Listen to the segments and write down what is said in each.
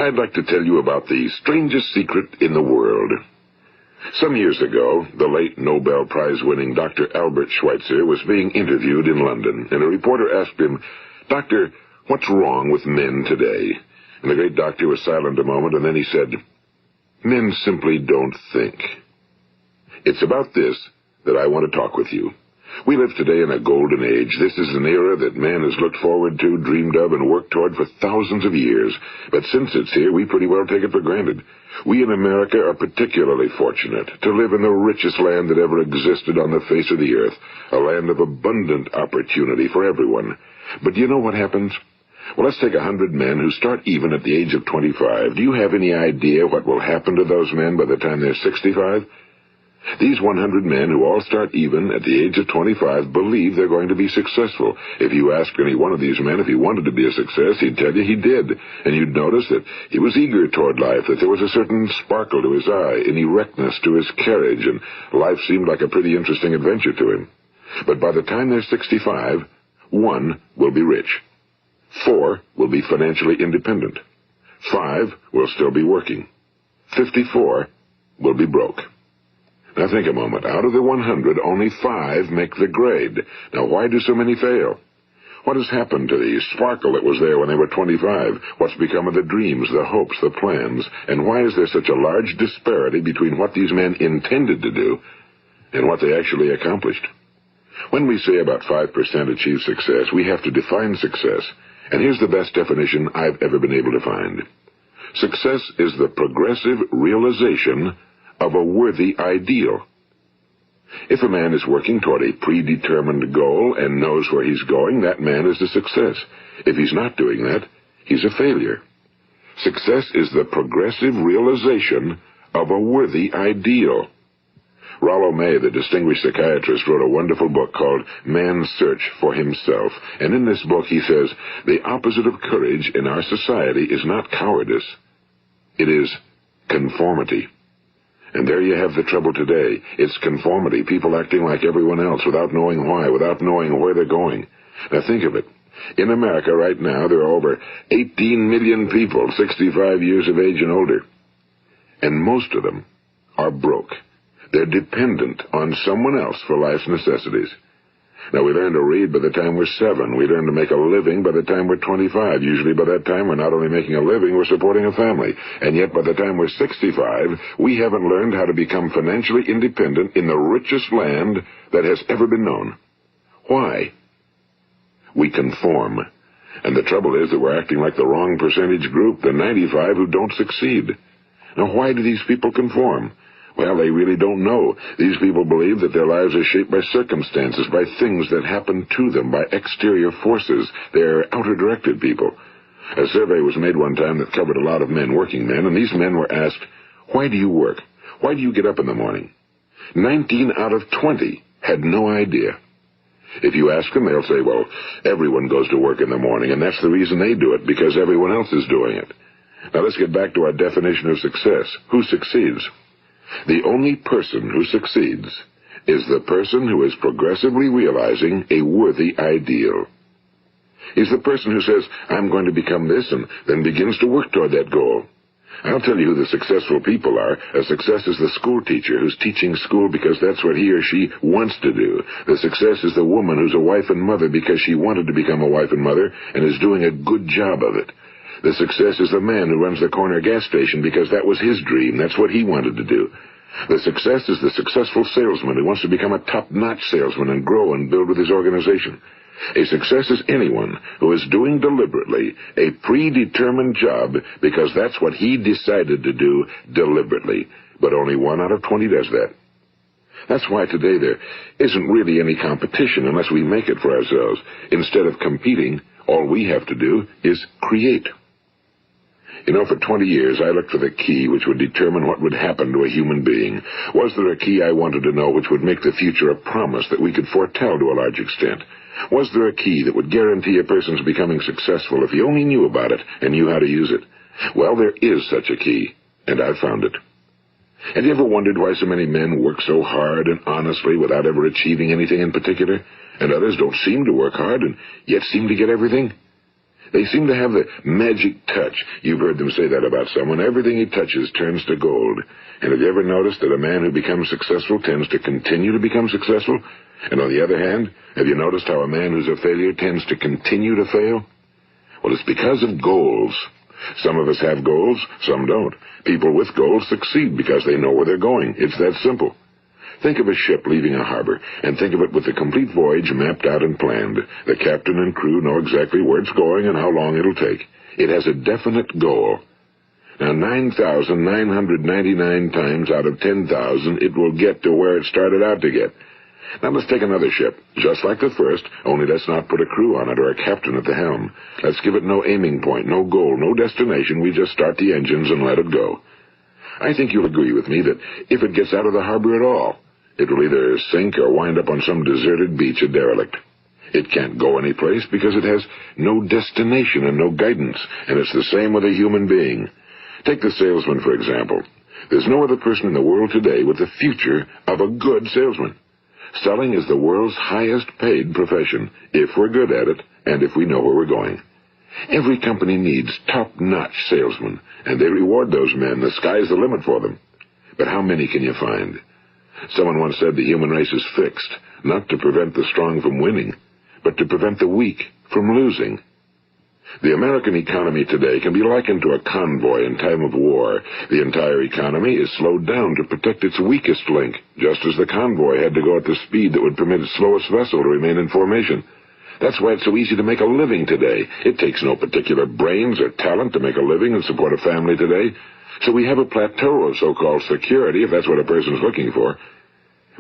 I'd like to tell you about the strangest secret in the world. Some years ago, the late Nobel Prize-winning Dr. Albert Schweitzer was being interviewed in London, and a reporter asked him, "Doctor, what's wrong with men today?" And the great doctor was silent a moment, and then he said, "Men simply don't think." It's about this that I want to talk with you. We live today in a golden age. This is an era that man has looked forward to, dreamed of, and worked toward for thousands of years. But since it's here, we pretty well take it for granted. We in America are particularly fortunate to live in the richest land that ever existed on the face of the earth, a land of abundant opportunity for everyone. But do you know what happens? Well, let's take 100 men who start even at the age of 25. Do you have any idea what will happen to those men by the time they're 65? These 100 men who all start even at the age of 25 believe they're going to be successful. If you asked any one of these men if he wanted to be a success, he'd tell you he did. And you'd notice that he was eager toward life, that there was a certain sparkle to his eye, an erectness to his carriage, and life seemed like a pretty interesting adventure to him. But by the time they're 65, 1 will be rich. 4 will be financially independent. 5 will still be working. 54 will be broke. Now think a moment. Out of the 100, only 5 make the grade. Now why do so many fail? What has happened to the sparkle that was there when they were 25? What's become of the dreams, the hopes, the plans? And why is there such a large disparity between what these men intended to do and what they actually accomplished? When we say about 5% achieve success, we have to define success. And here's the best definition I've ever been able to find. Success is the progressive realization of a worthy ideal. If a man is working toward a predetermined goal and knows where he's going, that man is a success. If he's not doing that, he's a failure. Success is the progressive realization of a worthy ideal. Rollo May, the distinguished psychiatrist, wrote a wonderful book called Man's Search for Himself. And in this book he says, the opposite of courage in our society is not cowardice. It is conformity. And there you have the trouble today. It's conformity, people acting like everyone else without knowing why, without knowing where they're going. Now think of it. In America right now, there are over 18 million people 65 years of age and older. And most of them are broke. They're dependent on someone else for life's necessities. Now, we learn to read by the time we're 7. We learn to make a living by the time we're 25. Usually by that time, we're not only making a living, we're supporting a family. And yet by the time we're 65, we haven't learned how to become financially independent in the richest land that has ever been known. Why? We conform. And the trouble is that we're acting like the wrong percentage group, the 95 who don't succeed. Now, why do these people conform? Well, they really don't know. These people believe that their lives are shaped by circumstances, by things that happen to them, by exterior forces. They're outer-directed people. A survey was made one time that covered a lot of men, working men, and these men were asked, "Why do you work? Why do you get up in the morning?" 19 out of 20 had no idea. If you ask them, they'll say, well, everyone goes to work in the morning, and that's the reason they do it, because everyone else is doing it. Now let's get back to our definition of success. Who succeeds? The only person who succeeds is the person who is progressively realizing a worthy ideal. He's the person who says, I'm going to become this, and then begins to work toward that goal. I'll tell you who the successful people are. A success is the school teacher who's teaching school because that's what he or she wants to do. The success is the woman who's a wife and mother because she wanted to become a wife and mother and is doing a good job of it. The success is the man who runs the corner gas station because that was his dream. That's what he wanted to do. The success is the successful salesman who wants to become a top-notch salesman and grow and build with his organization. A success is anyone who is doing deliberately a predetermined job because that's what he decided to do deliberately. But only 1 out of 20 does that. That's why today there isn't really any competition unless we make it for ourselves. Instead of competing, all we have to do is create. You know, for 20 years, I looked for the key which would determine what would happen to a human being. Was there a key I wanted to know which would make the future a promise that we could foretell to a large extent? Was there a key that would guarantee a person's becoming successful if he only knew about it and knew how to use it? Well, there is such a key, and I've found it. Have you ever wondered why so many men work so hard and honestly without ever achieving anything in particular, and others don't seem to work hard and yet seem to get everything? They seem to have the magic touch. You've heard them say that about someone. Everything he touches turns to gold. And have you ever noticed that a man who becomes successful tends to continue to become successful? And on the other hand, have you noticed how a man who's a failure tends to continue to fail? Well, it's because of goals. Some of us have goals, some don't. People with goals succeed because they know where they're going. It's that simple. Think of a ship leaving a harbor, and think of it with the complete voyage mapped out and planned. The captain and crew know exactly where it's going and how long it'll take. It has a definite goal. Now, 9,999 times out of 10,000, it will get to where it started out to get. Now, let's take another ship, just like the first, only let's not put a crew on it or a captain at the helm. Let's give it no aiming point, no goal, no destination. We just start the engines and let it go. I think you'll agree with me that if it gets out of the harbor at all, it will either sink or wind up on some deserted beach, a derelict. It can't go anyplace because it has no destination and no guidance, and it's the same with a human being. Take the salesman, for example. There's no other person in the world today with the future of a good salesman. Selling is the world's highest paid profession, if we're good at it and if we know where we're going. Every company needs top-notch salesmen, and they reward those men. The sky's the limit for them. But how many can you find? Someone once said the human race is fixed, not to prevent the strong from winning, but to prevent the weak from losing. The American economy today can be likened to a convoy in time of war. The entire economy is slowed down to protect its weakest link, just as the convoy had to go at the speed that would permit its slowest vessel to remain in formation. That's why it's so easy to make a living today. It takes no particular brains or talent to make a living and support a family today. So we have a plateau of so-called security, if that's what a person's looking for.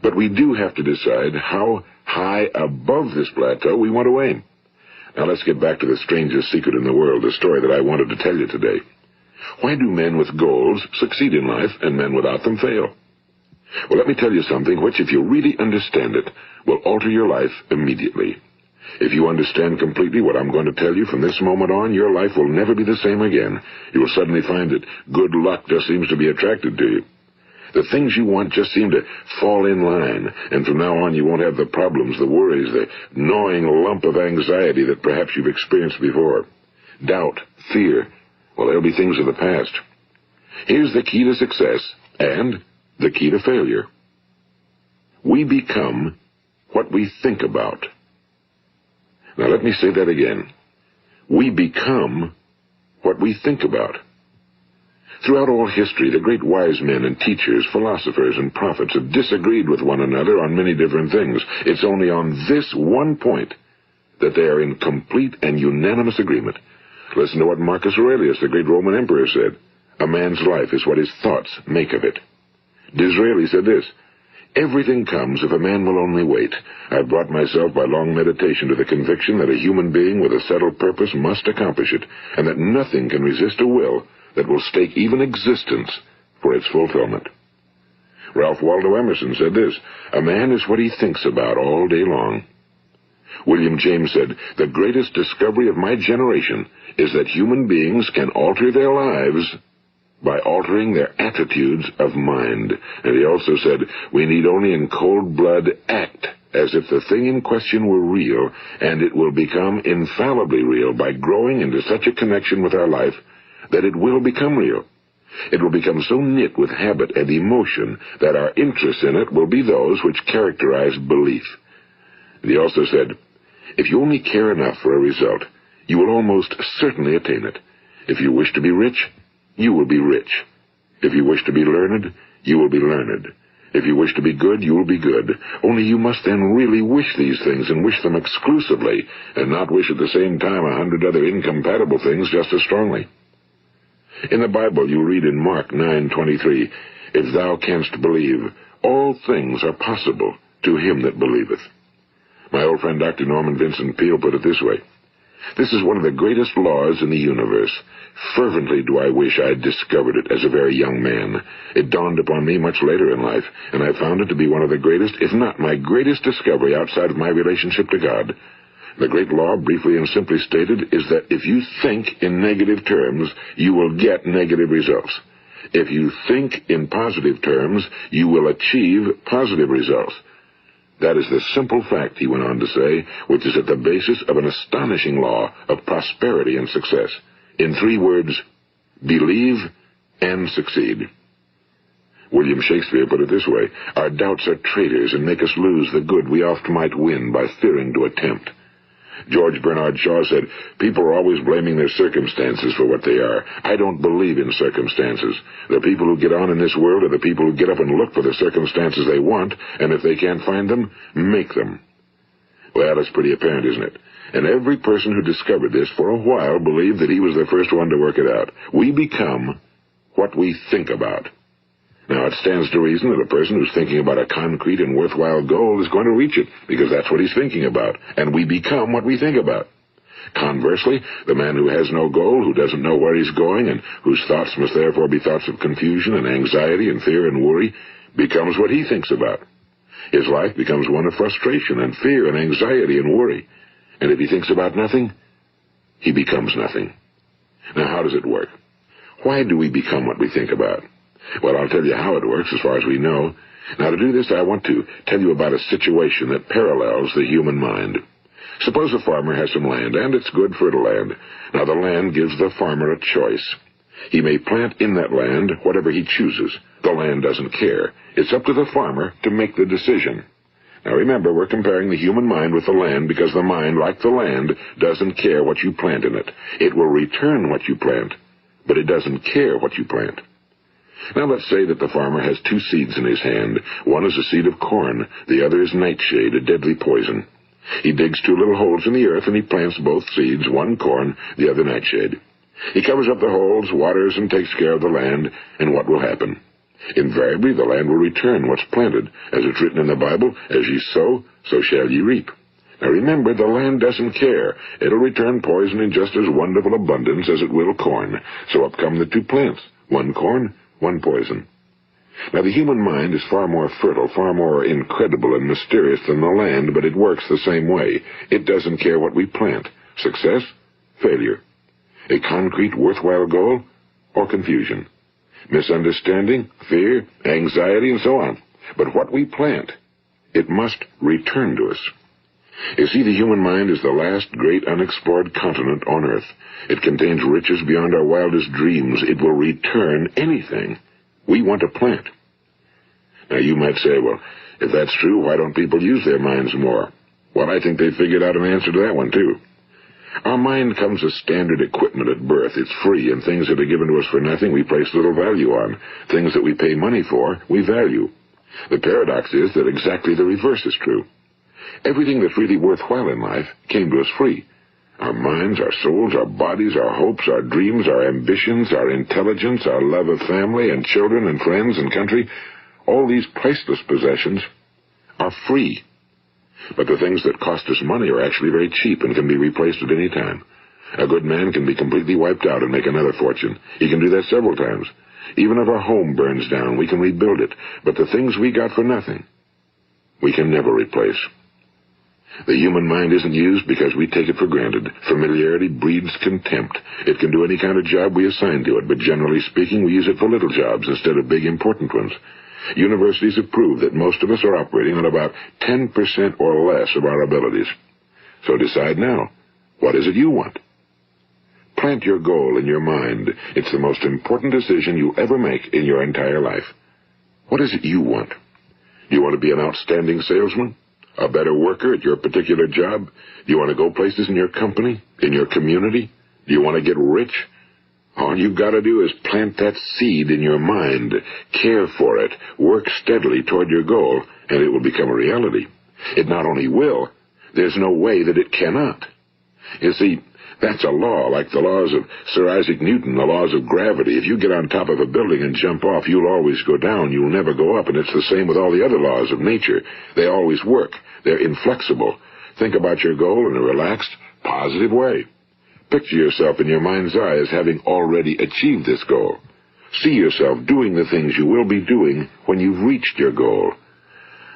But we do have to decide how high above this plateau we want to aim. Now let's get back to the strangest secret in the world, the story that I wanted to tell you today. Why do men with goals succeed in life and men without them fail? Well, let me tell you something which, if you really understand it, will alter your life immediately. If you understand completely what I'm going to tell you from this moment on, your life will never be the same again. You will suddenly find that good luck just seems to be attracted to you. The things you want just seem to fall in line, and from now on you won't have the problems, the worries, the gnawing lump of anxiety that perhaps you've experienced before. Doubt, fear, well, they'll be things of the past. Here's the key to success and the key to failure. We become what we think about. Now let me say that again. We become what we think about. Throughout all history, the great wise men and teachers, philosophers and prophets have disagreed with one another on many different things. It's only on this one point that they are in complete and unanimous agreement. Listen to what Marcus Aurelius, the great Roman emperor, said. A man's life is what his thoughts make of it. Disraeli said this, everything comes if a man will only wait. I've brought myself by long meditation to the conviction that a human being with a settled purpose must accomplish it, and that nothing can resist a will that will stake even existence for its fulfillment. Ralph Waldo Emerson said this, a man is what he thinks about all day long. William James said, the greatest discovery of my generation is that human beings can alter their lives by altering their attitudes of mind. And he also said, we need only in cold blood act as if the thing in question were real, and it will become infallibly real by growing into such a connection with our life that it will become real. It will become so knit with habit and emotion that our interest in it will be those which characterize belief. And he also said, if you only care enough for a result, you will almost certainly attain it. If you wish to be rich, you will be rich. If you wish to be learned, you will be learned. If you wish to be good, you will be good. Only you must then really wish these things and wish them exclusively, and not wish at the same time 100 other incompatible things just as strongly. In the Bible, you read in Mark 9:23, if thou canst believe, all things are possible to him that believeth. My old friend Dr. Norman Vincent Peale put it this way, this is one of the greatest laws in the universe. Fervently do I wish I had discovered it as a very young man. It dawned upon me much later in life, and I found it to be one of the greatest, if not my greatest discovery outside of my relationship to God. The great law, briefly and simply stated, is that if you think in negative terms, you will get negative results. If you think in positive terms, you will achieve positive results. That is the simple fact, he went on to say, which is at the basis of an astonishing law of prosperity and success. In 3 words, believe and succeed. William Shakespeare put it this way: our doubts are traitors and make us lose the good we oft might win by fearing to attempt. George Bernard Shaw said, people are always blaming their circumstances for what they are. I don't believe in circumstances. The people who get on in this world are the people who get up and look for the circumstances they want, and if they can't find them, make them. Well, it's pretty apparent, isn't it? And every person who discovered this for a while believed that he was the first one to work it out. We become what we think about. Now, it stands to reason that a person who's thinking about a concrete and worthwhile goal is going to reach it, because that's what he's thinking about, and we become what we think about. Conversely, the man who has no goal, who doesn't know where he's going, and whose thoughts must therefore be thoughts of confusion and anxiety and fear and worry, becomes what he thinks about. His life becomes one of frustration and fear and anxiety and worry. And if he thinks about nothing, he becomes nothing. Now, how does it work? Why do we become what we think about? Well, I'll tell you how it works as far as we know. Now, to do this, I want to tell you about a situation that parallels the human mind. Suppose a farmer has some land, and it's good fertile land. Now, the land gives the farmer a choice. He may plant in that land whatever he chooses. The land doesn't care. It's up to the farmer to make the decision. Now, remember, we're comparing the human mind with the land because the mind, like the land, doesn't care what you plant in it. It will return what you plant, but it doesn't care what you plant. Now, let's say that the farmer has 2 seeds in his hand. One is a seed of corn. The other is nightshade, a deadly poison. He digs 2 little holes in the earth, and he plants both seeds, one corn, the other nightshade. He covers up the holes, waters, and takes care of the land, and what will happen? Invariably, the land will return what's planted. As it's written in the Bible, as ye sow, so shall ye reap. Now remember, the land doesn't care. It'll return poison in just as wonderful abundance as it will corn. So up come the 2 plants, one corn, one poison. Now, the human mind is far more fertile, far more incredible and mysterious than the land, but it works the same way. It doesn't care what we plant. Success, failure. A concrete, worthwhile goal, or confusion. Misunderstanding, fear, anxiety, and so on. But what we plant, it must return to us. You see, the human mind is the last great unexplored continent on Earth. It contains riches beyond our wildest dreams. It will return anything we want to plant. Now, you might say, well, if that's true, why don't people use their minds more? Well, I think they figured out an answer to that one, too. Our mind comes as standard equipment at birth. It's free, and things that are given to us for nothing we place little value on. Things that we pay money for, we value. The paradox is that exactly the reverse is true. Everything that's really worthwhile in life came to us free. Our minds, our souls, our bodies, our hopes, our dreams, our ambitions, our intelligence, our love of family and children and friends and country, all these priceless possessions are free. But the things that cost us money are actually very cheap and can be replaced at any time. A good man can be completely wiped out and make another fortune. He can do that several times. Even if our home burns down, we can rebuild it. But the things we got for nothing, we can never replace. The human mind isn't used because we take it for granted. Familiarity breeds contempt. It can do any kind of job we assign to it, but generally speaking, we use it for little jobs instead of big, important ones. Universities have proved that most of us are operating on about 10% or less of our abilities. So decide now, what is it you want? Plant your goal in your mind. It's the most important decision you'll ever make in your entire life. What is it you want? Do you want to be an outstanding salesman? A better worker at your particular job? Do you want to go places in your company, in your community? Do you want to get rich? All you've got to do is plant that seed in your mind, care for it, work steadily toward your goal, and it will become a reality. It not only will, there's no way that it cannot. You see, that's a law, like the laws of Sir Isaac Newton, the laws of gravity. If you get on top of a building and jump off, you'll always go down. You'll never go up, and it's the same with all the other laws of nature. They always work. They're inflexible. Think about your goal in a relaxed, positive way. Picture yourself in your mind's eye as having already achieved this goal. See yourself doing the things you will be doing when you've reached your goal.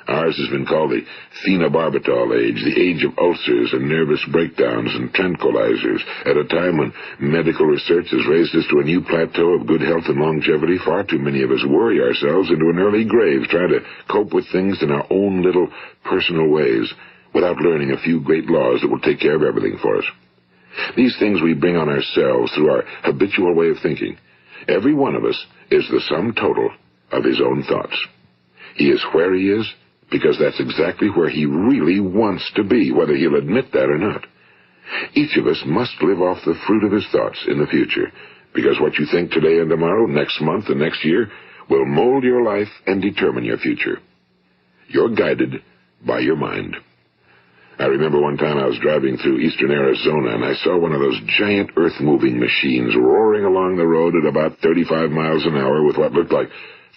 Ours has been called the phenobarbital age, the age of ulcers and nervous breakdowns and tranquilizers. At a time when medical research has raised us to a new plateau of good health and longevity, far too many of us worry ourselves into an early grave trying to cope with things in our own little personal ways without learning a few great laws that will take care of everything for us. These things we bring on ourselves through our habitual way of thinking. Every one of us is the sum total of his own thoughts. He is where he is because that's exactly where he really wants to be, whether he'll admit that or not. Each of us must live off the fruit of his thoughts in the future, because what you think today and tomorrow, next month and next year, will mold your life and determine your future. You're guided by your mind. I remember one time I was driving through eastern Arizona, and I saw one of those giant earth-moving machines roaring along the road at about 35 miles an hour with what looked like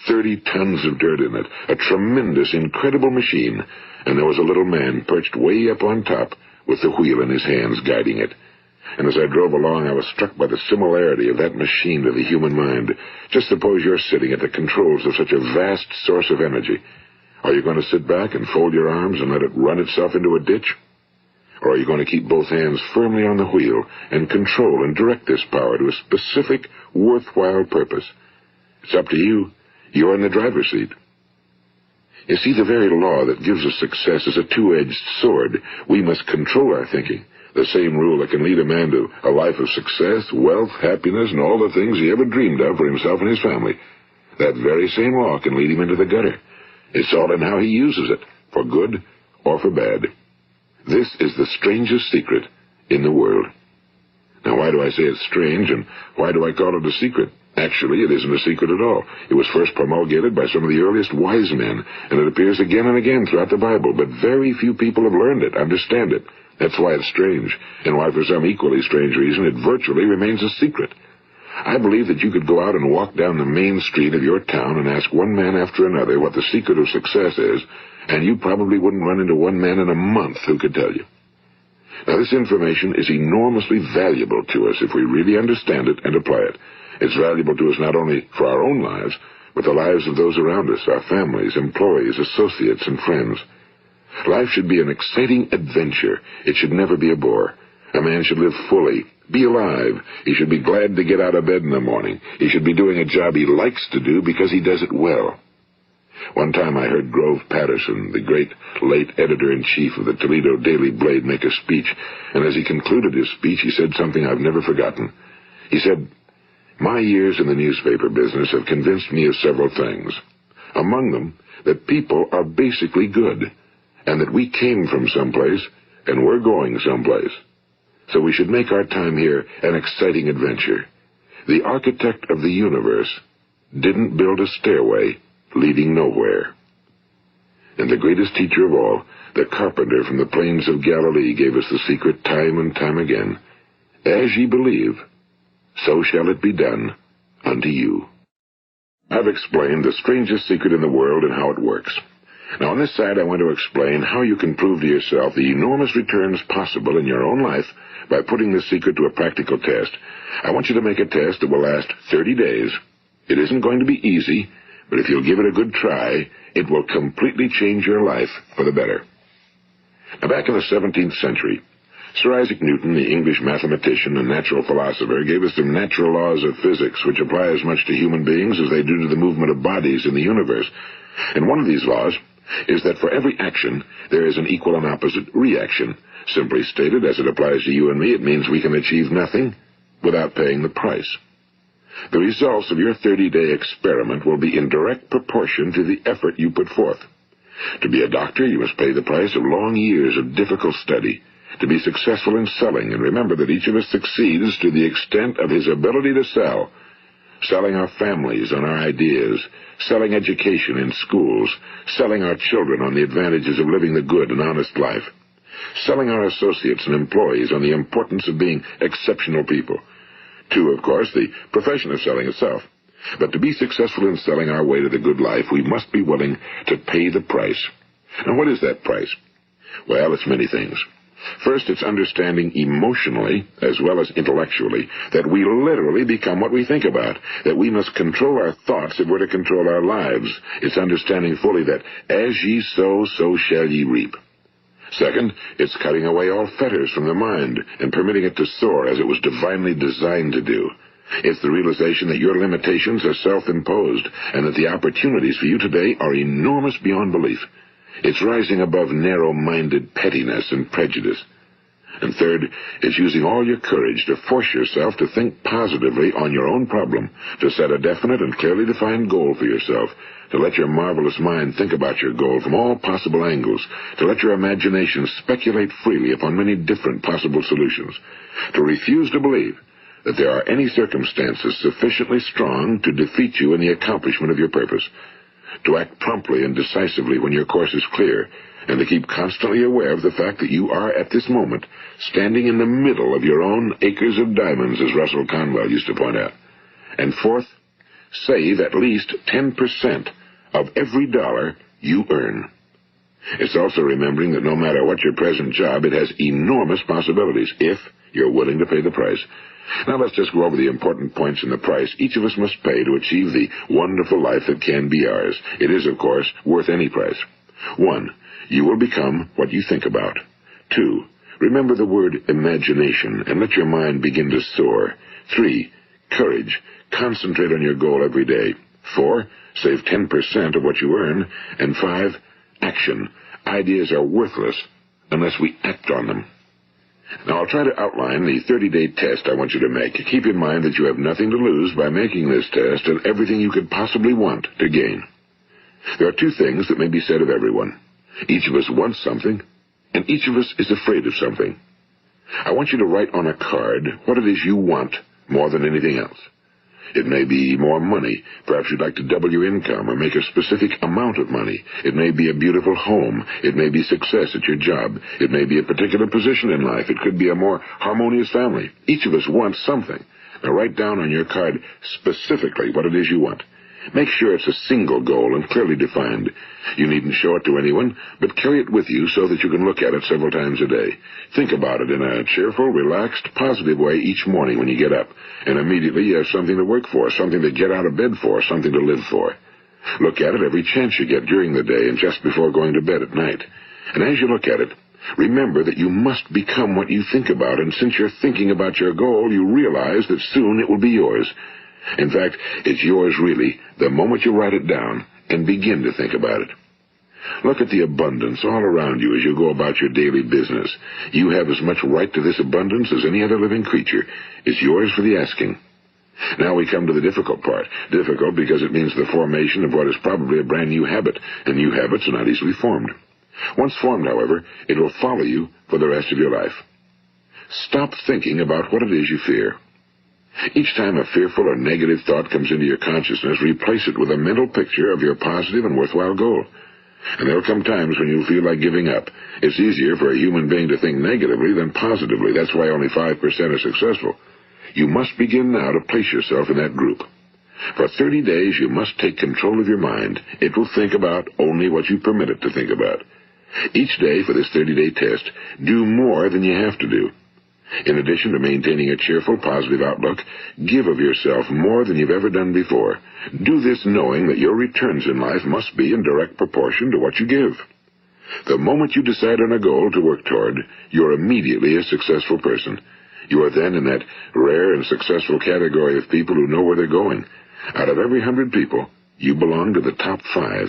30 tons of dirt in it. A tremendous, incredible machine, and there was a little man perched way up on top with the wheel in his hands guiding it. And as I drove along, I was struck by the similarity of that machine to the human mind. Just suppose you're sitting at the controls of such a vast source of energy. Are you going to sit back and fold your arms and let it run itself into a ditch? Or are you going to keep both hands firmly on the wheel and control and direct this power to a specific, worthwhile purpose? It's up to you. You're in the driver's seat. You see, the very law that gives us success is a two-edged sword. We must control our thinking. The same rule that can lead a man to a life of success, wealth, happiness, and all the things he ever dreamed of for himself and his family. That very same law can lead him into the gutter. It's all in how he uses it, for good or for bad. This is the strangest secret in the world. Now, why do I say it's strange, and why do I call it a secret? Actually, it isn't a secret at all. It was first promulgated by some of the earliest wise men, and it appears again and again throughout the Bible, but very few people have learned it, understand it. That's why it's strange, and why for some equally strange reason it virtually remains a secret. I believe that you could go out and walk down the main street of your town and ask one man after another what the secret of success is, and you probably wouldn't run into one man in a month who could tell you. Now, this information is enormously valuable to us if we really understand it and apply it. It's valuable to us not only for our own lives, but the lives of those around us, our families, employees, associates, and friends. Life should be an exciting adventure. It should never be a bore. A man should live fully, be alive. He should be glad to get out of bed in the morning. He should be doing a job he likes to do because he does it well. One time I heard Grove Patterson, the great late editor-in-chief of the Toledo Daily Blade, make a speech, and as he concluded his speech, he said something I've never forgotten. He said, "My years in the newspaper business have convinced me of several things. Among them, that people are basically good, and that we came from someplace, and we're going someplace. So we should make our time here an exciting adventure. The architect of the universe didn't build a stairway leading nowhere." And the greatest teacher of all, the carpenter from the plains of Galilee, gave us the secret time and time again. As ye believe, so shall it be done unto you. I've explained the strangest secret in the world and how it works. Now, on this side, I want to explain how you can prove to yourself the enormous returns possible in your own life by putting this secret to a practical test. I want you to make a test that will last 30 days. It isn't going to be easy, but if you'll give it a good try, it will completely change your life for the better. Now, back in the 17th century, Sir Isaac Newton, the English mathematician and natural philosopher, gave us some natural laws of physics which apply as much to human beings as they do to the movement of bodies in the universe. And one of these laws is that for every action, there is an equal and opposite reaction. Simply stated, as it applies to you and me, it means we can achieve nothing without paying the price. The results of your 30-day experiment will be in direct proportion to the effort you put forth. To be a doctor, you must pay the price of long years of difficult study. To be successful in selling, and remember that each of us succeeds to the extent of his ability to sell. Selling our families on our ideas, selling education in schools, selling our children on the advantages of living the good and honest life, selling our associates and employees on the importance of being exceptional people. To, of course, the profession of selling itself. But to be successful in selling our way to the good life, we must be willing to pay the price. Now, what is that price? Well, it's many things. First, it's understanding emotionally, as well as intellectually, that we literally become what we think about, that we must control our thoughts if we're to control our lives. It's understanding fully that as ye sow, so shall ye reap. Second, it's cutting away all fetters from the mind and permitting it to soar as it was divinely designed to do. It's the realization that your limitations are self-imposed and that the opportunities for you today are enormous beyond belief. It's rising above narrow-minded pettiness and prejudice. And third, it's using all your courage to force yourself to think positively on your own problem, to set a definite and clearly defined goal for yourself, to let your marvelous mind think about your goal from all possible angles, to let your imagination speculate freely upon many different possible solutions, to refuse to believe that there are any circumstances sufficiently strong to defeat you in the accomplishment of your purpose, to act promptly and decisively when your course is clear, and to keep constantly aware of the fact that you are, at this moment, standing in the middle of your own acres of diamonds, as Russell Conwell used to point out. And fourth, save at least 10% of every dollar you earn. It's also remembering that no matter what your present job, it has enormous possibilities, if you're willing to pay the price. Now let's just go over the important points in the price each of us must pay to achieve the wonderful life that can be ours. It is, of course, worth any price. 1. You will become what you think about. 2. Remember the word imagination and let your mind begin to soar. 3. Courage. Concentrate on your goal every day. 4. Save 10% of what you earn. And 5. Action. Ideas are worthless unless we act on them. Now, I'll try to outline the 30-day test I want you to make. Keep in mind that you have nothing to lose by making this test and everything you could possibly want to gain. There are 2 things that may be said of everyone. Each of us wants something, and each of us is afraid of something. I want you to write on a card what it is you want more than anything else. It may be more money. Perhaps you'd like to double your income or make a specific amount of money. It may be a beautiful home. It may be success at your job. It may be a particular position in life. It could be a more harmonious family. Each of us wants something. Now write down on your card specifically what it is you want. Make sure it's a single goal and clearly defined. You needn't show it to anyone, but carry it with you so that you can look at it several times a day. Think about it in a cheerful, relaxed, positive way each morning when you get up, and immediately you have something to work for, something to get out of bed for, something to live for. Look at it every chance you get during the day and just before going to bed at night. And as you look at it, remember that you must become what you think about, and since you're thinking about your goal, you realize that soon it will be yours. In fact, it's yours really the moment you write it down and begin to think about it. Look at the abundance all around you as you go about your daily business. You have as much right to this abundance as any other living creature. It's yours for the asking. Now we come to the difficult part. Difficult because it means the formation of what is probably a brand new habit, and new habits are not easily formed. Once formed, however, it will follow you for the rest of your life. Stop thinking about what it is you fear. Each time a fearful or negative thought comes into your consciousness, replace it with a mental picture of your positive and worthwhile goal. And there'll come times when you'll feel like giving up. It's easier for a human being to think negatively than positively. That's why only 5% are successful. You must begin now to place yourself in that group. For 30 days, you must take control of your mind. It will think about only what you permit it to think about. Each day for this 30-day test, do more than you have to do. In addition to maintaining a cheerful, positive outlook, give of yourself more than you've ever done before. Do this knowing that your returns in life must be in direct proportion to what you give. The moment you decide on a goal to work toward, you're immediately a successful person. You are then in that rare and successful category of people who know where they're going. Out of every 100 people, you belong to the top 5.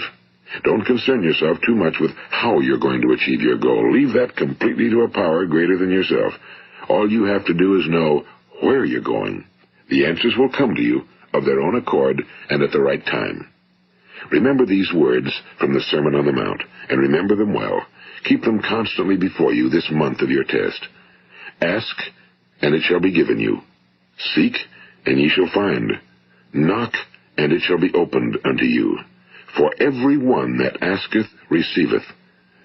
Don't concern yourself too much with how you're going to achieve your goal. Leave that completely to a power greater than yourself. All you have to do is know where you're going. The answers will come to you of their own accord and at the right time. Remember these words from the Sermon on the Mount, and remember them well. Keep them constantly before you this month of your test. Ask, and it shall be given you. Seek, and ye shall find. Knock, and it shall be opened unto you. For every one that asketh receiveth,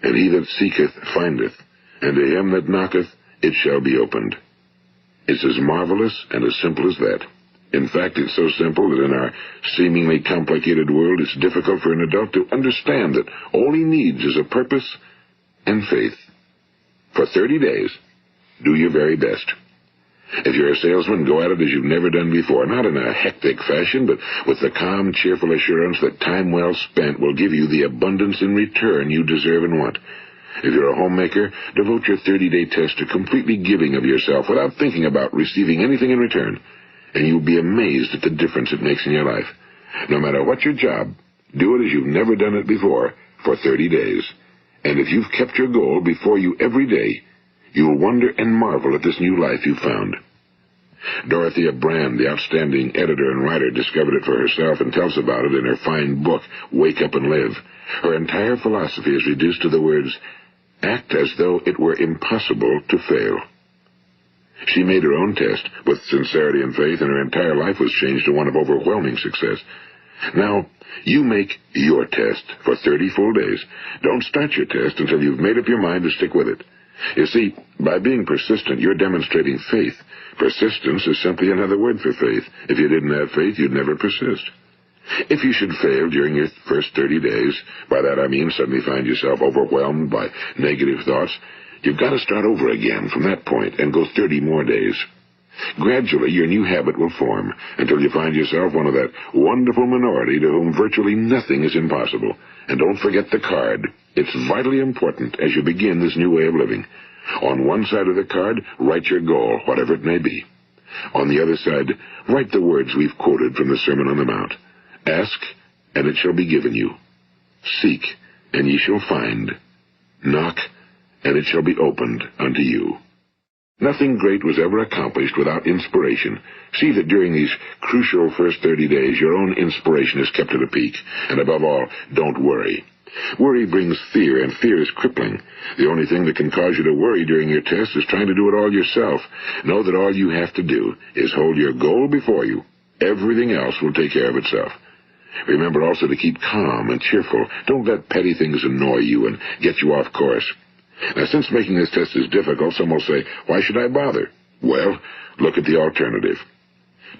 and he that seeketh findeth, and to him that knocketh it shall be opened. It's as marvelous and as simple as that. In fact, it's so simple that in our seemingly complicated world, it's difficult for an adult to understand that all he needs is a purpose and faith. For 30 days, do your very best. If you're a salesman, go at it as you've never done before, not in a hectic fashion, but with the calm, cheerful assurance that time well spent will give you the abundance in return you deserve and want. If you're a homemaker, devote your 30-day test to completely giving of yourself without thinking about receiving anything in return, and you'll be amazed at the difference it makes in your life. No matter what your job, do it as you've never done it before for 30 days. And if you've kept your goal before you every day, you'll wonder and marvel at this new life you've found. Dorothea Brand, the outstanding editor and writer, discovered it for herself and tells about it in her fine book, Wake Up and Live. Her entire philosophy is reduced to the words, act as though it were impossible to fail. She made her own test with sincerity and faith, and her entire life was changed to one of overwhelming success. Now, you make your test for 30 full days. Don't start your test until you've made up your mind to stick with it. You see, by being persistent, you're demonstrating faith. Persistence is simply another word for faith. If you didn't have faith, you'd never persist. If you should fail during your first 30 days, by that I mean suddenly find yourself overwhelmed by negative thoughts, you've got to start over again from that point and go 30 more days. Gradually, your new habit will form until you find yourself one of that wonderful minority to whom virtually nothing is impossible. And don't forget the card. It's vitally important as you begin this new way of living. On one side of the card, write your goal, whatever it may be. On the other side, write the words we've quoted from the Sermon on the Mount. Ask, and it shall be given you. Seek, and ye shall find. Knock, and it shall be opened unto you. Nothing great was ever accomplished without inspiration. See that during these crucial first 30 days, your own inspiration is kept at a peak. And above all, don't worry. Worry brings fear, and fear is crippling. The only thing that can cause you to worry during your test is trying to do it all yourself. Know that all you have to do is hold your goal before you. Everything else will take care of itself. Remember also to keep calm and cheerful. Don't let petty things annoy you and get you off course. Now, since making this test is difficult, some will say, why should I bother? Well, look at the alternative.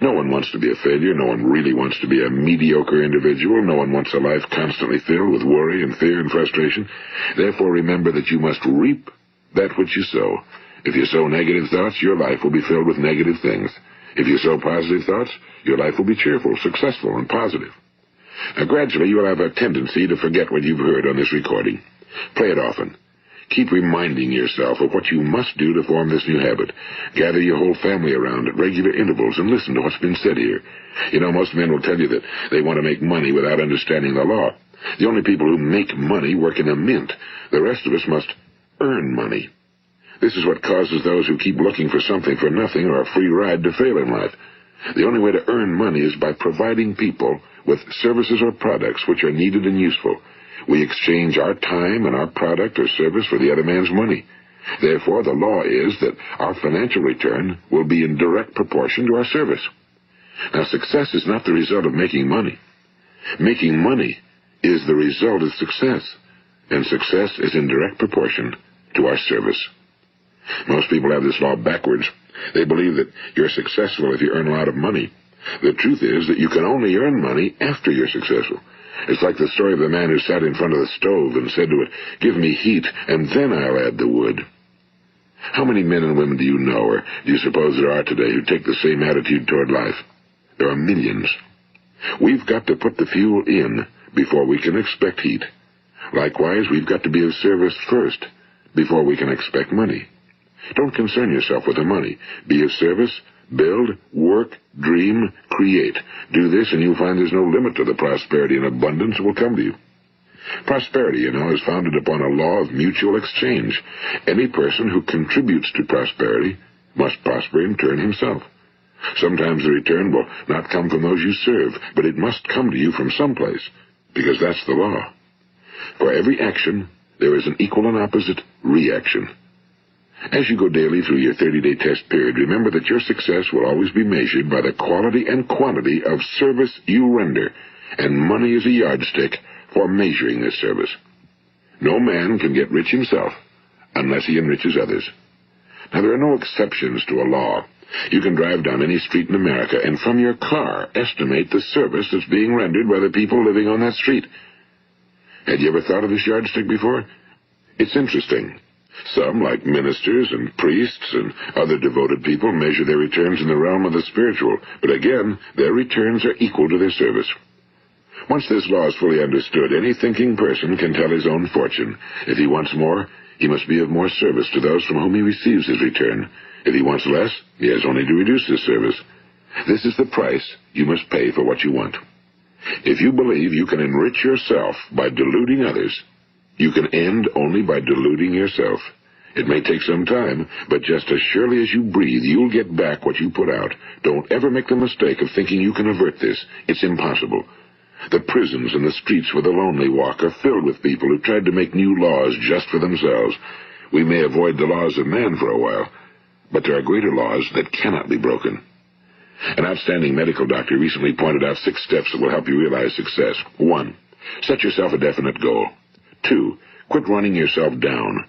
No one wants to be a failure. No one really wants to be a mediocre individual. No one wants a life constantly filled with worry and fear and frustration. Therefore, remember that you must reap that which you sow. If you sow negative thoughts, your life will be filled with negative things. If you sow positive thoughts, your life will be cheerful, successful, and positive. Now, gradually, you will have a tendency to forget what you've heard on this recording. Play it often. Keep reminding yourself of what you must do to form this new habit. Gather your whole family around at regular intervals and listen to what's been said here. You know, most men will tell you that they want to make money without understanding the law. The only people who make money work in a mint. The rest of us must earn money. This is what causes those who keep looking for something for nothing or a free ride to fail in life. The only way to earn money is by providing people with services or products which are needed and useful. We exchange our time and our product or service for the other man's money. Therefore, the law is that our financial return will be in direct proportion to our service. Now, success is not the result of making money. Making money is the result of success, and success is in direct proportion to our service. Most people have this law backwards. They believe that you're successful if you earn a lot of money. The truth is that you can only earn money after you're successful. It's like the story of the man who sat in front of the stove and said to it, give me heat, and then I'll add the wood. How many men and women do you know, or do you suppose there are today, who take the same attitude toward life? There are millions. We've got to put the fuel in before we can expect heat. Likewise, we've got to be of service first before we can expect money. Don't concern yourself with the money. Be of service, build, work, dream, create. Do this, and you'll find there's no limit to the prosperity and abundance that will come to you. Prosperity, you know, is founded upon a law of mutual exchange. Any person who contributes to prosperity must prosper in turn himself. Sometimes the return will not come from those you serve, but it must come to you from someplace, because that's the law. For every action, there is an equal and opposite reaction. As you go daily through your 30-day test period, remember that your success will always be measured by the quality and quantity of service you render, and money is a yardstick for measuring this service. No man can get rich himself unless he enriches others. Now, there are no exceptions to a law. You can drive down any street in America and from your car estimate the service that's being rendered by the people living on that street. Had you ever thought of this yardstick before? It's interesting. Some, like ministers and priests and other devoted people, measure their returns in the realm of the spiritual, but again, their returns are equal to their service. Once this law is fully understood, any thinking person can tell his own fortune. If he wants more, he must be of more service to those from whom he receives his return. If he wants less, he has only to reduce his service. This is the price you must pay for what you want. If you believe you can enrich yourself by deluding others, you can end only by deluding yourself. It may take some time, but just as surely as you breathe, you'll get back what you put out. Don't ever make the mistake of thinking you can avert this. It's impossible. The prisons and the streets where the lonely walk are filled with people who tried to make new laws just for themselves. We may avoid the laws of man for a while, but there are greater laws that cannot be broken. An outstanding medical doctor recently pointed out 6 steps that will help you realize success. 1. Set yourself a definite goal. 2. Quit running yourself down.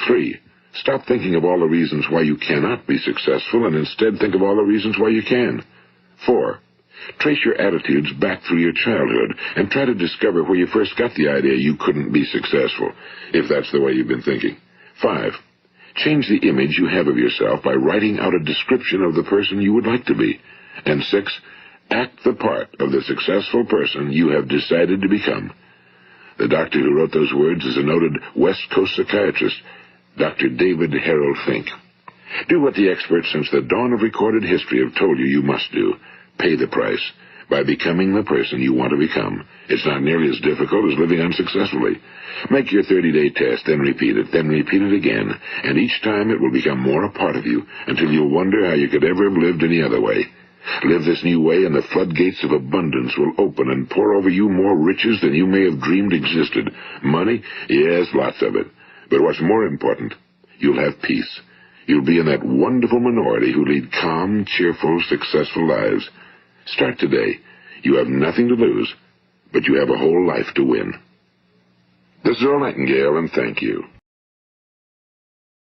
3. Stop thinking of all the reasons why you cannot be successful and instead think of all the reasons why you can. 4. Trace your attitudes back through your childhood and try to discover where you first got the idea you couldn't be successful, if that's the way you've been thinking. 5. Change the image you have of yourself by writing out a description of the person you would like to be. And 6. Act the part of the successful person you have decided to become. The doctor who wrote those words is a noted West Coast psychiatrist, Dr. David Harold Fink. Do what the experts since the dawn of recorded history have told you you must do. Pay the price by becoming the person you want to become. It's not nearly as difficult as living unsuccessfully. Make your 30-day test, then repeat it again, and each time it will become more a part of you until you'll wonder how you could ever have lived any other way. Live this new way and the floodgates of abundance will open and pour over you more riches than you may have dreamed existed. Money? Yes, lots of it. But what's more important, you'll have peace. You'll be in that wonderful minority who lead calm, cheerful, successful lives. Start today. You have nothing to lose, but you have a whole life to win. This is Earl Nightingale, and thank you.